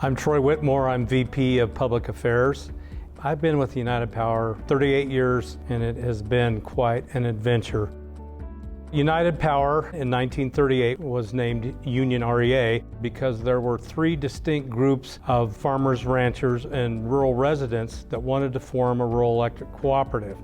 I'm Troy Whitmore. I'm VP of Public Affairs. I've been with United Power 38 years, and it has been quite an adventure. United Power in 1938 was named Union REA because there were three distinct groups of farmers, ranchers, and rural residents that wanted to form a rural electric cooperative.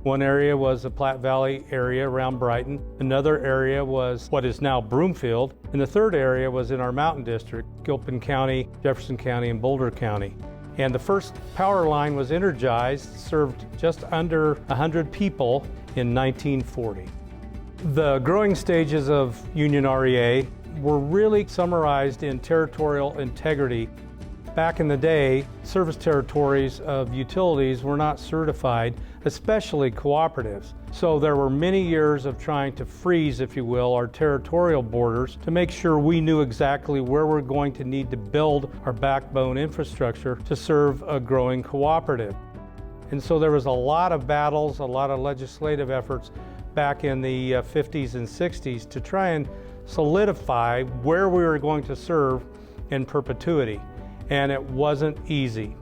One area was the Platte Valley area around Brighton. Another area was what is now Broomfield. And the third area was in our mountain district, Gilpin County, Jefferson County, and Boulder County. And the first power line was energized, served just under 100 people in 1940. The growing stages of Union REA were really summarized in territorial integrity. Back in the day, service territories of utilities were not certified, especially cooperatives. So there were many years of trying to freeze, if you will, our territorial borders to make sure we knew exactly where we're going to need to build our backbone infrastructure to serve a growing cooperative. And so there was a lot of battles, a lot of legislative efforts back in the 50s and 60s to try and solidify where we were going to serve in perpetuity. And it wasn't easy.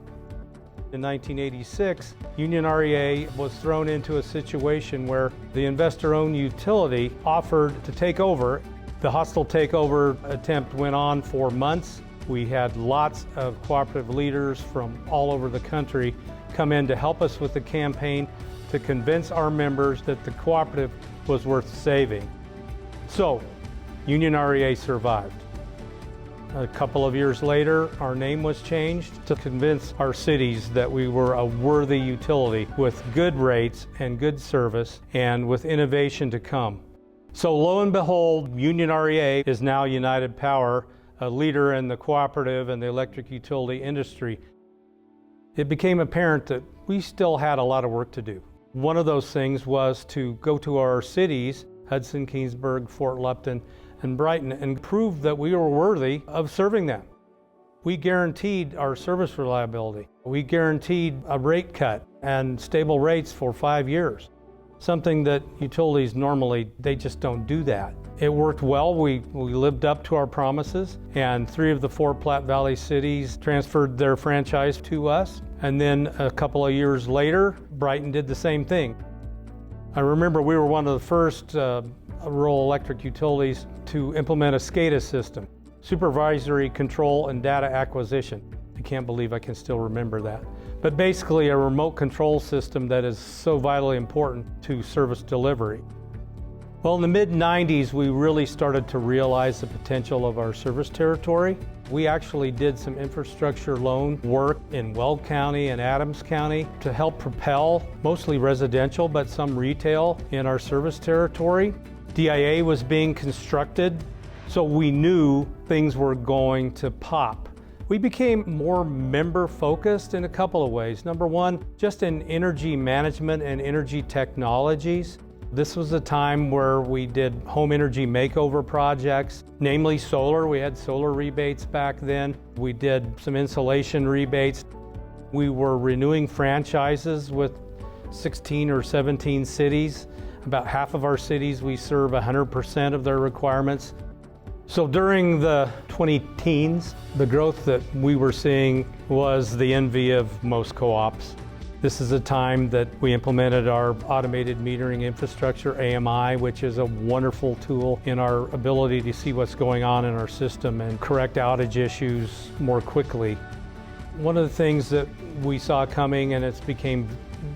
In 1986, Union REA was thrown into a situation where the investor-owned utility offered to take over. The hostile takeover attempt went on for months. We had lots of cooperative leaders from all over the country come in to help us with the campaign to convince our members that the cooperative was worth saving. So, Union REA survived. A couple of years later, our name was changed to convince our cities that we were a worthy utility with good rates and good service and with innovation to come. So lo and behold, Union REA is now United Power, a leader in the cooperative and the electric utility industry. It became apparent that we still had a lot of work to do. One of those things was to go to our cities, Hudson, Keansburg, Fort Lupton, and Brighton, and prove that we were worthy of serving them. We guaranteed our service reliability. We guaranteed a rate cut and stable rates for 5 years, something that utilities normally, they just don't do that. It worked well. We lived up to our promises, and 3 of the 4 Platte Valley cities transferred their franchise to us. And then a couple of years later, Brighton did the same thing. I remember we were one of the first rural electric utilities to implement a SCADA system, supervisory control and data acquisition. I can't believe I can still remember that. But basically a remote control system that is so vitally important to service delivery. Well, in the mid-90s, we really started to realize the potential of our service territory. We actually did some infrastructure loan work in Weld County and Adams County to help propel mostly residential, but some retail in our service territory. DIA was being constructed, so we knew things were going to pop. We became more member-focused in a couple of ways. Number one, just in energy management and energy technologies. This was a time where we did home energy makeover projects, namely solar. We had solar rebates back then. We did some insulation rebates. We were renewing franchises with 16 or 17 cities. About half of our cities, we serve 100% of their requirements. So during the 2010s, the growth that we were seeing was the envy of most co-ops. This is a time that we implemented our automated metering infrastructure, AMI, which is a wonderful tool in our ability to see what's going on in our system and correct outage issues more quickly. One of the things that we saw coming, and it's became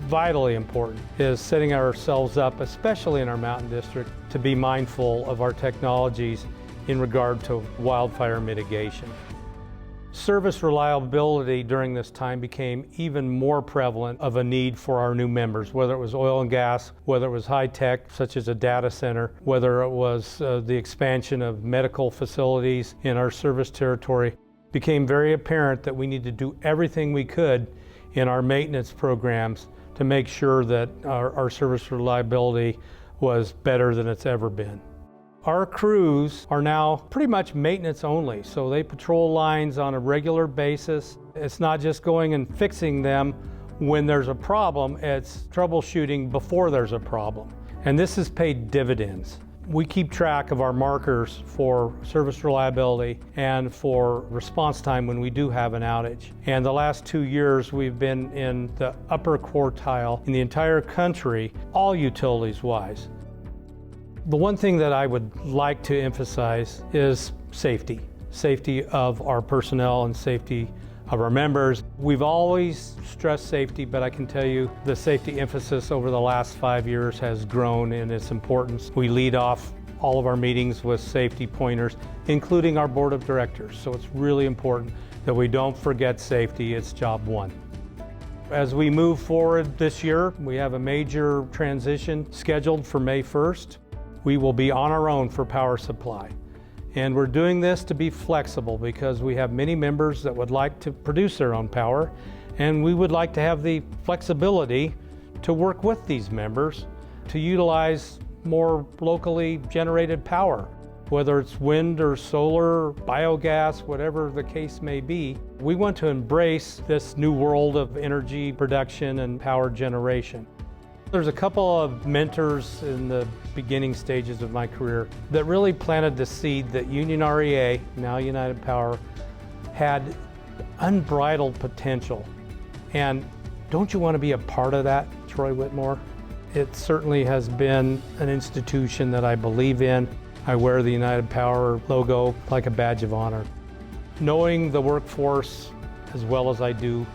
vitally important, is setting ourselves up, especially in our mountain district, to be mindful of our technologies in regard to wildfire mitigation. Service reliability during this time became even more prevalent of a need for our new members, whether it was oil and gas, whether it was high tech, such as a data center, whether it was the expansion of medical facilities in our service territory. Became very apparent that we need to do everything we could in our maintenance programs to make sure that our service reliability was better than it's ever been. Our crews are now pretty much maintenance only, so they patrol lines on a regular basis. It's not just going and fixing them when there's a problem, it's troubleshooting before there's a problem. And this has paid dividends. We keep track of our markers for service reliability and for response time when we do have an outage. And the last 2 years, we've been in the upper quartile in the entire country, all utilities-wise. The one thing that I would like to emphasize is safety. Safety of our personnel and safety of our members. We've always stressed safety, but I can tell you the safety emphasis over the last 5 years has grown in its importance. We lead off all of our meetings with safety pointers, including our board of directors. So it's really important that we don't forget safety. It's job one. As we move forward this year, we have a major transition scheduled for May 1st. We will be on our own for power supply. And we're doing this to be flexible because we have many members that would like to produce their own power, and we would like to have the flexibility to work with these members to utilize more locally generated power, whether it's wind or solar, biogas, whatever the case may be. We want to embrace this new world of energy production and power generation. There's a couple of mentors in the beginning stages of my career that really planted the seed that Union REA, now United Power, had unbridled potential. And don't you want to be a part of that, Troy Whitmore? It certainly has been an institution that I believe in. I wear the United Power logo like a badge of honor. Knowing the workforce as well as I do,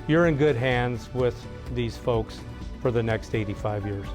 you're in good hands with these folks for the next 85 years.